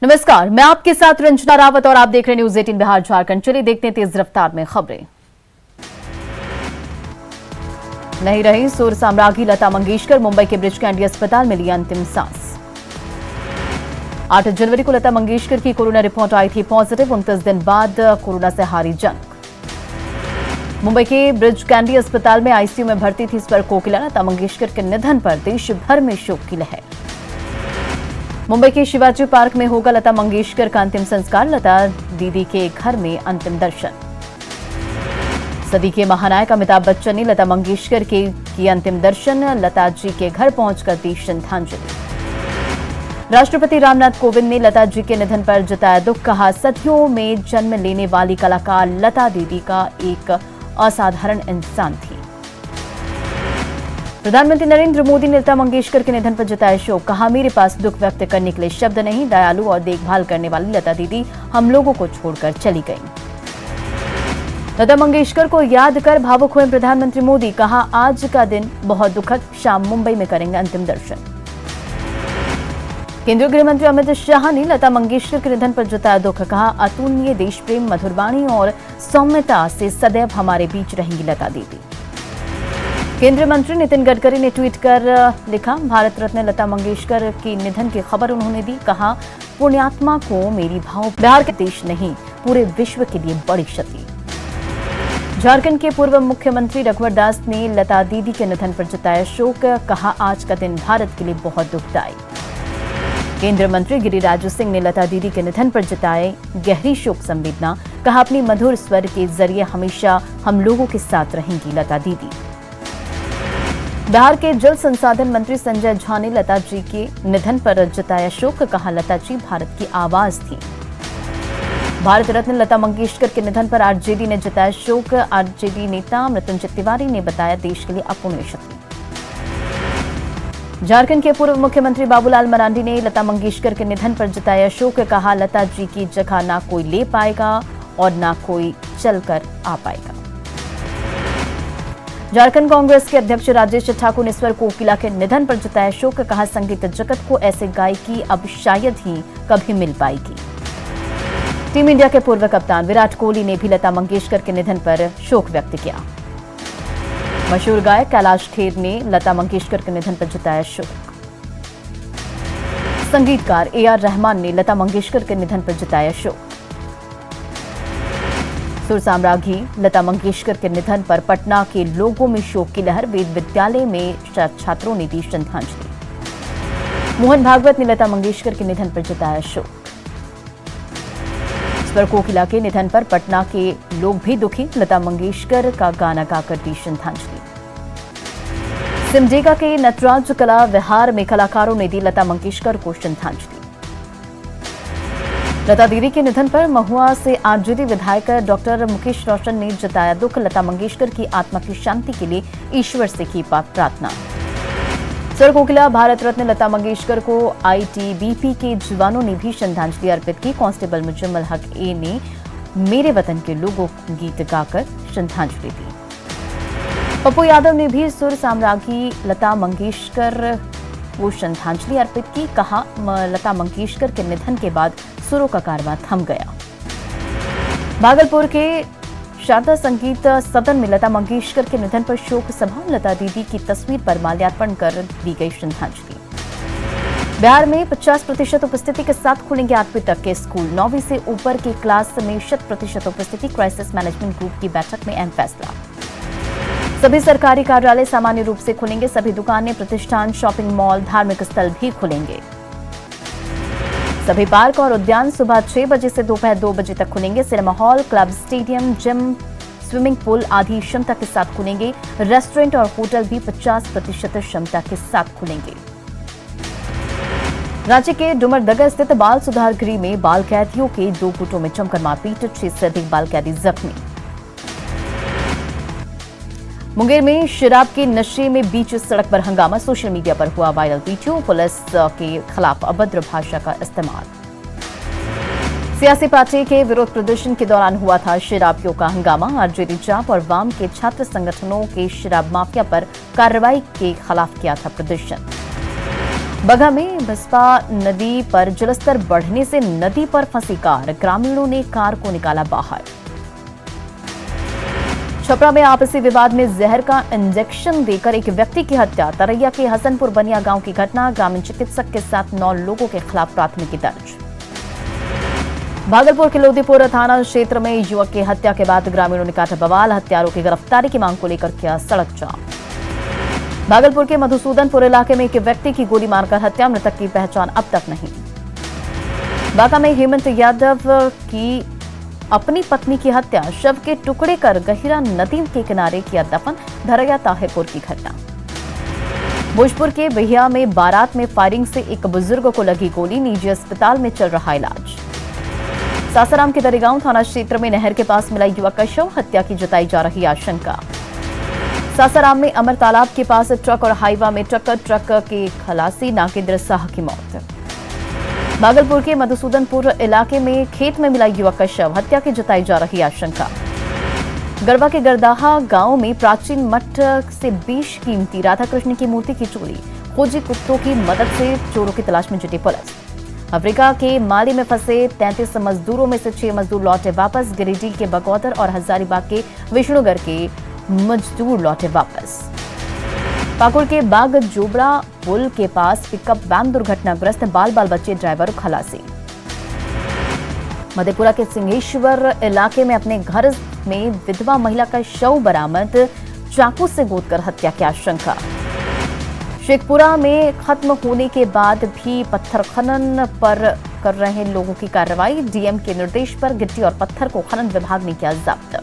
नमस्कार, मैं आपके साथ रंजना रावत और आप देख रहे हैं न्यूज 18 बिहार झारखंड। चलिए देखते हैं तेज रफ्तार में खबरें। नहीं रही सुर साम्राज्ञी लता मंगेशकर, मुंबई के ब्रिज कैंडी अस्पताल में ली अंतिम सांस। 8 जनवरी को लता मंगेशकर की कोरोना रिपोर्ट आई थी पॉजिटिव। 29 दिन बाद कोरोना से हारी जंग। मुंबई के ब्रिज कैंडी अस्पताल में आईसीयू में भर्ती थी स्वर कोकिला। लता मंगेशकर के निधन पर देश भर में शोक की लहर। मुंबई के शिवाजी पार्क में होगा लता मंगेशकर का अंतिम संस्कार। लता दीदी के घर में अंतिम दर्शन। सदी के महानायक अमिताभ बच्चन ने लता मंगेशकर के किए अंतिम दर्शन। लता जी के घर पहुंचकर दी श्रद्धांजलि। राष्ट्रपति रामनाथ कोविंद ने लता जी के निधन पर जताया दुख। कहा, सदियों में जन्म लेने वाली कलाकार लता दीदी का एक असाधारण इंसान थी। प्रधानमंत्री नरेंद्र मोदी ने लता मंगेशकर के निधन पर जताया शोक। कहा, मेरे पास दुख व्यक्त करने के लिए शब्द नहीं। दयालु और देखभाल करने वाली लता दीदी हम लोगों को छोड़कर चली गईं। लता मंगेशकर को याद कर भावुक हुए प्रधानमंत्री मोदी। कहा, आज का दिन बहुत दुखद। शाम मुंबई में करेंगे अंतिम दर्शन। केंद्रीय गृह मंत्री अमित शाह ने लता मंगेशकर के निधन पर जताया दुख। कहा, अतुलनीय देश प्रेम, मधुर वाणी और सौम्यता से सदैव हमारे बीच रहेंगी लता दीदी। केंद्रीय मंत्री नितिन गडकरी ने ट्वीट कर लिखा, भारत रत्न लता मंगेशकर के निधन की खबर उन्होंने दी। कहा, पुण्यात्मा को मेरी भाव। बिहार के देश नहीं पूरे विश्व के लिए बड़ी क्षति। झारखंड के पूर्व मुख्यमंत्री रघुवर दास ने लता दीदी के निधन पर जताया शोक। कहा, आज का दिन भारत के लिए बहुत दुखदायी। केंद्रीय मंत्री गिरिराज सिंह ने लता दीदी के निधन पर जताए गहरी शोक संवेदना। कहा, अपनी मधुर स्वर के जरिए हमेशा हम लोगों के साथ रहेंगी लता दीदी। बिहार के जल संसाधन मंत्री संजय झा ने लता जी के निधन पर जताया शोक। कहा, लता जी भारत की आवाज थी। भारत रत्न लता मंगेशकर के निधन पर आरजेडी ने जताया शोक। आरजेडी नेता मृत्युंजय तिवारी ने बताया देश के लिए अपूर्णीय क्षति। झारखंड के पूर्व मुख्यमंत्री बाबूलाल मरांडी ने लता मंगेशकर के निधन पर जताया शोक। कहा, लता जी की जगह ना कोई ले पाएगा और ना कोई चलकर आ पाएगा। झारखंड कांग्रेस के अध्यक्ष राजेश ठाकुर ने स्वर कोकिला के निधन पर जताया शोक। कहा, संगीत जगत को ऐसे गायकी अब शायद ही कभी मिल पाएगी। टीम इंडिया के पूर्व कप्तान विराट कोहली ने भी लता मंगेशकर के निधन पर शोक व्यक्त किया। मशहूर गायक कैलाश खेर ने लता मंगेशकर के निधन पर जताया शोक। संगीतकार AR रहमान ने लता मंगेशकर के निधन पर जताया शोक। सुर साम्राज्ञी लता मंगेशकर के निधन पर पटना के लोगों में शोक की लहर। वेद विद्यालय में छात्रों ने दी श्रद्धांजलि। मोहन भागवत ने लता मंगेशकर के निधन पर जताया शोक। स्वर कोकिला के निधन पर पटना के लोग भी दुखी। लता मंगेशकर का गाना गाकर दी श्रद्धांजलि। सिमडेगा के नटराज कला विहार में कलाकारों ने दी लता मंगेशकर को श्रद्धांजलि। लता दीदी के निधन पर महुआ से आरजेडी विधायक डॉक्टर मुकेश रोशन ने जताया दुख। लता मंगेशकर की आत्मा की शांति के लिए ईश्वर से की प्रार्थना। स्वर कोकिला भारत रत्न लता मंगेशकर को ITBP के जवानों ने भी श्रद्धांजलि अर्पित की। कांस्टेबल मुजम्मल हक A ने मेरे वतन के लोगों गीत गाकर श्रद्धांजलि दी। पप्पू यादव ने भी सुर साम्राज्ञी लता मंगेशकर को श्रद्धांजलि अर्पित की। कहा, लता मंगेशकर के निधन के बाद सुरों का कारवां थम गया। भागलपुर के शारदा संगीत सदन में लता मंगेशकर के निधन पर शोक सभा। लता दीदी की तस्वीर पर माल्यार्पण कर दी गई श्रद्धांजलि। बिहार में 50% उपस्थिति के साथ खुलेंगे 8वीं तक के स्कूल। 9वीं से ऊपर की क्लास में 100% उपस्थिति। क्राइसिस मैनेजमेंट ग्रुप की बैठक में अहम फैसला। सभी सरकारी कार्यालय सामान्य रूप से खुलेंगे। सभी दुकानें, प्रतिष्ठान, शॉपिंग मॉल, धार्मिक स्थल भी खुलेंगे। सभी पार्क और उद्यान सुबह 6 बजे से दोपहर 2 बजे तक खुलेंगे। Cinema hall, club, stadium, gym, swimming pool आदि क्षमता के साथ खुलेंगे। रेस्टोरेंट और होटल भी 50% क्षमता के साथ खुलेंगे। रांची के डुमरदगा स्थित बाल सुधार गृह में बाल कैदियों के 2 गुटों में जमकर मारपीट। 6 से अधिक बाल कैदी जख्मी। मुंगेर में शराब के नशे में बीच सड़क पर हंगामा। सोशल मीडिया पर हुआ वायरल वीडियो। पुलिस के खिलाफ अभद्र भाषा का इस्तेमाल। सियासी पार्टी के विरोध प्रदर्शन के दौरान हुआ था शराबियों का हंगामा। आरजेडी, जाप और वाम के छात्र संगठनों के शराब माफिया पर कार्रवाई के खिलाफ किया था प्रदर्शन। बगहा में बसपा नदी पर जलस्तर बढ़ने से नदी पर फंसी कार, ग्रामीणों ने कार को निकाला बाहर। छपरा में आपसी विवाद में जहर का इंजेक्शन देकर एक व्यक्ति की हत्या, तरैया के हसनपुर बनिया गांव की घटना, ग्रामीण चिकित्सक के साथ 9 लोगों के खिलाफ प्राथमिकी दर्ज। भागलपुर के लोदीपुर थाना क्षेत्र में युवक की हत्या के बाद ग्रामीणों ने काटा बवाल, हत्यारों की गिरफ्तारी की मांग को लेकर किया सड़क जाम। भागलपुर के मधुसूदनपुर इलाके में एक व्यक्ति की गोली मारकर हत्या, मृतक की पहचान अब तक नहीं। बांका में हेमंत यादव की अपनी पत्नी की हत्या, शव के टुकड़े कर गहिरा नदी के किनारे किया दफन, धरैया ताहिरपुर की घटना। भोजपुर के बिहिया में बारात में फायरिंग से एक बुजुर्ग को लगी गोली, निजी अस्पताल में चल रहा इलाज। सासाराम के दरेगांव थाना क्षेत्र में नहर के पास मिला युवक का शव, हत्या की जताई जा रही आशंका। सासाराम में अमर तालाब के पास ट्रक और हाईवा में टक्कर, ट्रक के खलासी नागेंद्र साह की मौत। भागलपुर के मधुसूदनपुर इलाके में खेत में मिला युवक का शव, हत्या की जताई जा रही आशंका। गरबा के गरदाहा गांव में प्राचीन मठ से 20 कीमती राधा कृष्ण की मूर्ति की चोरी, खोजी कुत्तों की मदद से चोरों की तलाश में जुटी पुलिस। अफ्रीका के माली में फंसे 33 मजदूरों में से 6 मजदूर लौटे वापस, गिरिडीह के बगौदर और हजारीबाग के विष्णुगढ़ के मजदूर लौटे वापस। पाकुड़ के बाग जोबड़ा पुल के पास पिकअप वैन दुर्घटनाग्रस्त, बाल बाल बच्चे ड्राइवर खलासी। मधेपुरा के सिंहेश्वर इलाके में अपने घर में विधवा महिला का शव बरामद, चाकू से गोदकर हत्या की आशंका। शेखपुरा में खत्म होने के बाद भी पत्थर खनन पर कर रहे लोगों की कार्रवाई, डीएम के निर्देश पर गिट्टी और पत्थर को खनन विभाग ने किया जब्त।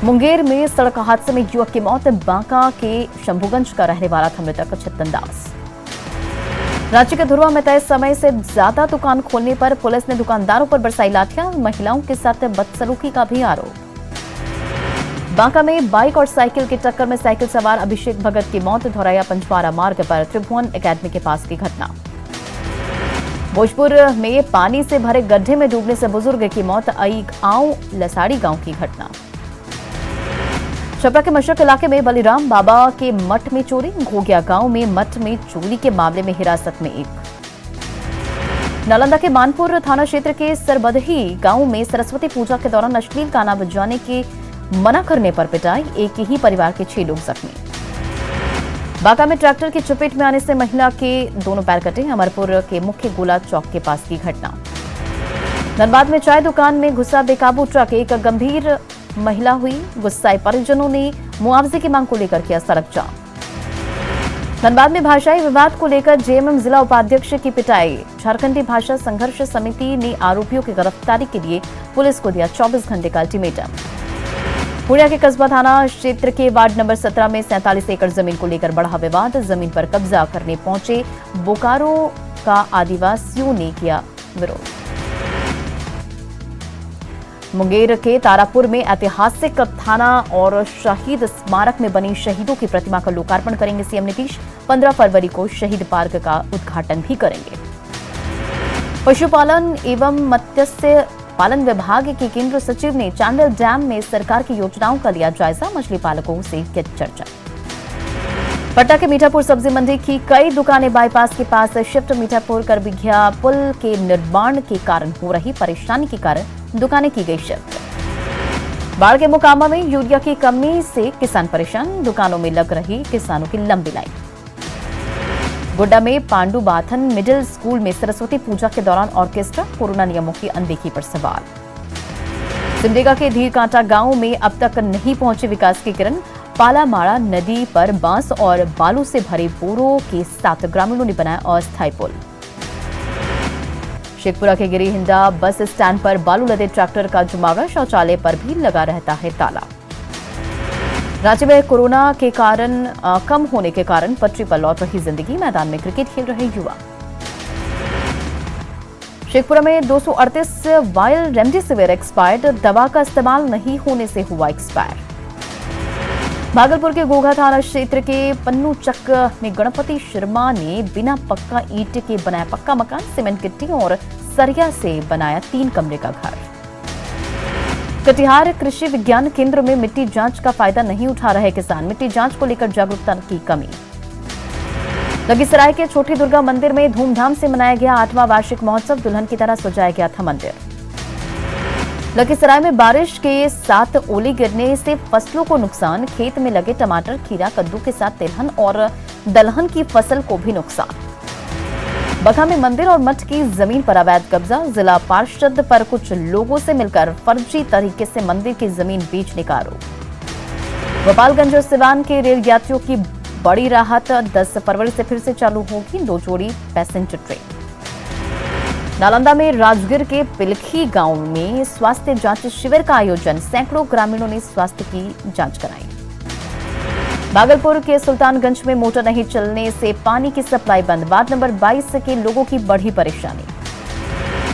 मुंगेर में सड़क हादसे में युवक की मौत, बांका के शंभुगंज का रहने वाला था मृतक चेतन दास। रांची के धुरवा में तय समय से ज्यादा दुकान खोलने पर पुलिस ने दुकानदारों पर बरसाई लाठियां, महिलाओं के साथ बदसलूकी का भी आरोप। बांका में बाइक और साइकिल की टक्कर में साइकिल सवार अभिषेक भगत की मौत, धौरैया पंचवारा मार्ग पर त्रिभुवन एकेडमी के पास की घटना। भोजपुर में पानी से भरे गड्ढे में डूबने से बुजुर्ग की मौत, आऊ लसाड़ी गांव की घटना। छपरा के मशरक इलाके में बलिराम बाबा के मठ में चोरी, घोगिया गांव में मठ में चोरी के मामले में हिरासत में एक। नालंदा के मानपुर थाना क्षेत्र के सरबदही गांव में सरस्वती पूजा के दौरान अश्लील गाना बजाने के मना करने पर पिटाई, एक ही परिवार के 6 लोग जख्मी। बांका में ट्रैक्टर की चपेट में आने से महिला के दोनों पैर कटे, अमरपुर के मुख्य गोला चौक के पास की घटना। धनबाद में चाय दुकान में घुसा बेकाबू ट्रक, एक गंभीर महिला हुई, गुस्साए परिजनों ने मुआवजे की मांग को लेकर किया सड़क जाम। धनबाद में भाषाई विवाद को लेकर जेएमएम जिला उपाध्यक्ष की पिटाई, झारखंडी भाषा संघर्ष समिति ने आरोपियों की गिरफ्तारी के लिए पुलिस को दिया 24 घंटे का अल्टीमेटम। पुणे के कस्बा थाना क्षेत्र के वार्ड नंबर 17 में 47 एकड़ जमीन को लेकर बढ़ा विवाद, जमीन पर कब्जा करने पहुंचे बोकारो का आदिवासियों ने किया विरोध। मुंगेर के तारापुर में ऐतिहासिक थाना और शहीद स्मारक में बनी शहीदों की प्रतिमा का लोकार्पण करेंगे सीएम नीतीश, 15 फरवरी को शहीद पार्क का उद्घाटन भी करेंगे। पशुपालन एवं मत्स्य पालन विभाग के केंद्रीय सचिव ने चांडिल डैम में सरकार की योजनाओं का लिया जायजा, मछली पालकों से की चर्चा। पटना के मीठापुर सब्जी मंडी की कई दुकानें बाईपास के पास शिफ्ट, मीठापुर करबिघिया पुल के निर्माण के कारण हो रही परेशानी के कारण दुकानें की गई शिफ्ट। बाढ़ के मोकामा में यूरिया की कमी से किसान परेशान, दुकानों में लग रही किसानों की लंबी लाइन। गोड्डा में पांडु बाथन मिडिल स्कूल में सरस्वती पूजा के दौरान ऑर्केस्ट्रा, कोरोना नियमों की अनदेखी पर सवाल। सिमडेगा के धीरकांटा गांव में अब तक नहीं पहुंचे विकास की किरण, पालामाड़ा नदी पर बांस और बालू से भरे बोरों के साथ ग्रामीणों ने बनाया अस्थायी पुल। शेखपुरा के गिरिहिंडा बस स्टैंड पर बालू लदे ट्रैक्टर का जुमावड़ा, शौचालय पर भी लगा रहता है ताला। राज्य में कोरोना के कारण कम होने के कारण पटरी पर लौट रही जिंदगी, मैदान में क्रिकेट खेल रहे युवा। शेखपुरा में 238 वायल रेमडेसिविर एक्सपायर्ड, दवा का इस्तेमाल नहीं होने से हुआ एक्सपायर। भागलपुर के गोघा थाना क्षेत्र के पन्नू चक में गणपति शर्मा ने बिना पक्का ईंट के बनाया पक्का मकान, सीमेंट गिट्टी और सरिया से बनाया 3 कमरे का घर। कटिहार कृषि विज्ञान केंद्र में मिट्टी जांच का फायदा नहीं उठा रहे किसान, मिट्टी जांच को लेकर जागरूकता की कमी। लखीसराय के छोटी दुर्गा मंदिर में धूमधाम से मनाया गया 8वां वार्षिक महोत्सव। दुल्हन की तरह सजाया गया था मंदिर। लखीसराय में बारिश के साथ ओले गिरने से फसलों को नुकसान। खेत में लगे टमाटर, खीरा, कद्दू के साथ तिलहन और दलहन की फसल को भी नुकसान। बगहा में मंदिर और मठ की जमीन पर अवैध कब्जा। जिला पार्षद पर कुछ लोगों से मिलकर फर्जी तरीके से मंदिर की जमीन बेचने का आरोप। गोपालगंज और सिवान के रेल यात्रियों की बड़ी राहत। 10 फरवरी से फिर से चालू होगी 2 जोड़ी पैसेंजर ट्रेन। नालंदा में राजगीर के पिलखी गांव में स्वास्थ्य जांच शिविर का आयोजन। सैकड़ों ग्रामीणों ने स्वास्थ्य की जांच कराई। भागलपुर के सुल्तानगंज में मोटर नहीं चलने से पानी की सप्लाई बंद। वार्ड नंबर 22 के लोगों की बढ़ी परेशानी।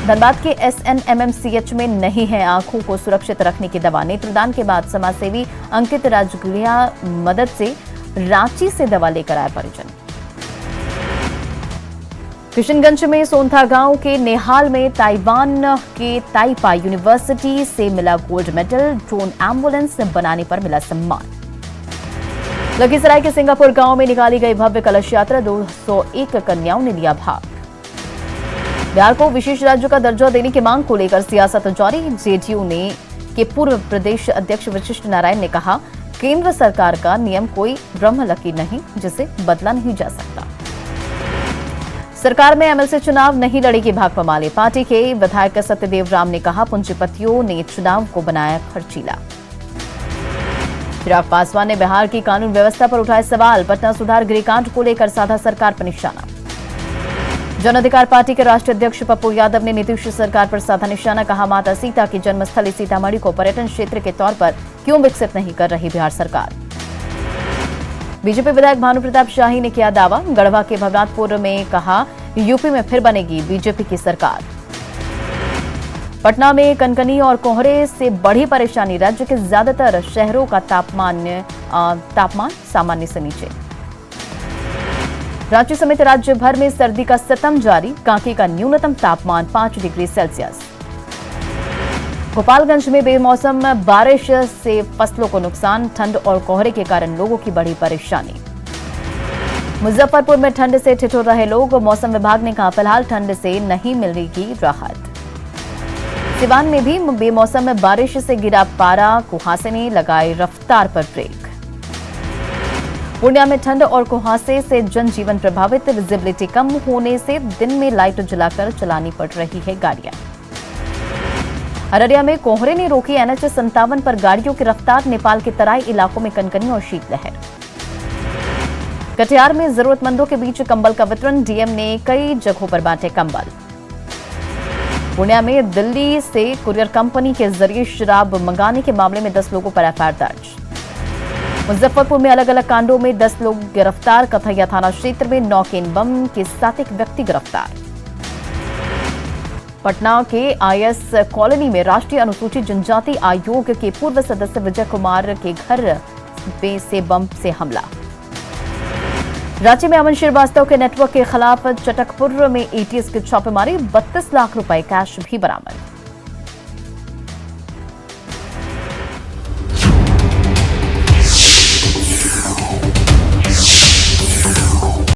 धनबाद के SNMMCH में नहीं है आंखों को सुरक्षित रखने की दवा। नेत्रदान के बाद समाजसेवी अंकित राजगुलिया मदद से रांची से दवा लेकर आए परिजन। किशनगंज में सोनथा गांव के नेहाल में ताइवान के ताइपा यूनिवर्सिटी से मिला गोल्ड मेडल। ड्रोन एम्बुलेंस बनाने पर मिला सम्मान। लखीसराय के सिंगापुर गांव में निकाली गई भव्य कलश यात्रा। 201 कन्याओं ने लिया भाग। बिहार को विशेष राज्य का दर्जा देने की मांग को लेकर सियासत जारी। जेडीयू ने के पूर्व प्रदेश अध्यक्ष वशिष्ठ नारायण ने कहा, केंद्र सरकार का नियम कोई ब्रह्मलकीर नहीं जिसे बदला नहीं जा सकता। सरकार में एमएलसी चुनाव नहीं लड़ेगी भाकपा माले। पार्टी के विधायक सत्यदेव राम ने कहा, पूंजीपतियों ने चुनाव को बनाया खर्चीला। चिराग पासवान ने बिहार की कानून व्यवस्था पर उठाए सवाल। पटना सुधार गृहकांड को लेकर साधा सरकार पर निशाना। जन अधिकार पार्टी के राष्ट्रीय अध्यक्ष पप्पू यादव ने नीतीश सरकार पर साधा निशाना। कहा, माता सीता की जन्मस्थली सीतामढ़ी को पर्यटन क्षेत्र के तौर पर क्यों विकसित नहीं कर रही बिहार सरकार। बीजेपी विधायक भानु प्रताप शाही ने किया दावा। गढ़वा के भगवानपुर में कहा, यूपी में फिर बनेगी बीजेपी की सरकार। पटना में कनकनी और कोहरे से बढ़ी परेशानी। राज्य के ज्यादातर शहरों का तापमान सामान्य से नीचे। रांची समेत राज्य भर में सर्दी का सितम जारी। कांके का न्यूनतम तापमान 5 डिग्री सेल्सियस। गोपालगंज में बेमौसम बारिश से फसलों को नुकसान। ठंड और कोहरे के कारण लोगों की बढ़ी परेशानी। मुजफ्फरपुर में ठंड से ठिठुर रहे लोग। मौसम विभाग ने कहा, फिलहाल ठंड से नहीं मिलेगी राहत। सिवान में भी बेमौसम बारिश से गिरा पारा। कुहासे ने लगाई रफ्तार पर ब्रेक। पूर्णिया में ठंड और कुहासे से जनजीवन प्रभावित। विजिबिलिटी कम होने से दिन में लाइट जलाकर चलानी पड़ रही है गाड़ियां। अररिया में कोहरे ने रोकी NH 57 पर गाड़ियों की रफ्तार। नेपाल के तराई इलाकों में कनकनी और शीतलहर। कटिहार में जरूरतमंदों के बीच कंबल का वितरण। डीएम ने कई जगहों पर बांटे कंबल। पूर्णिया में दिल्ली से कुरियर कंपनी के जरिए शराब मंगाने के मामले में 10 लोगों पर एफआईआर दर्ज। मुजफ्फरपुर में अलग अलग कांडों में 10 लोग गिरफ्तार। कथैया थाना क्षेत्र में 9 केन बम के साथ एक व्यक्ति गिरफ्तार। पटना के आईएस कॉलोनी में राष्ट्रीय अनुसूचित जनजाति आयोग के पूर्व सदस्य विजय कुमार के घर से बम से हमला। रांची में अमन श्रीवास्तव के नेटवर्क के खिलाफ चटकपुर में एटीएस की छापेमारी। 32 लाख रुपए कैश भी बरामद।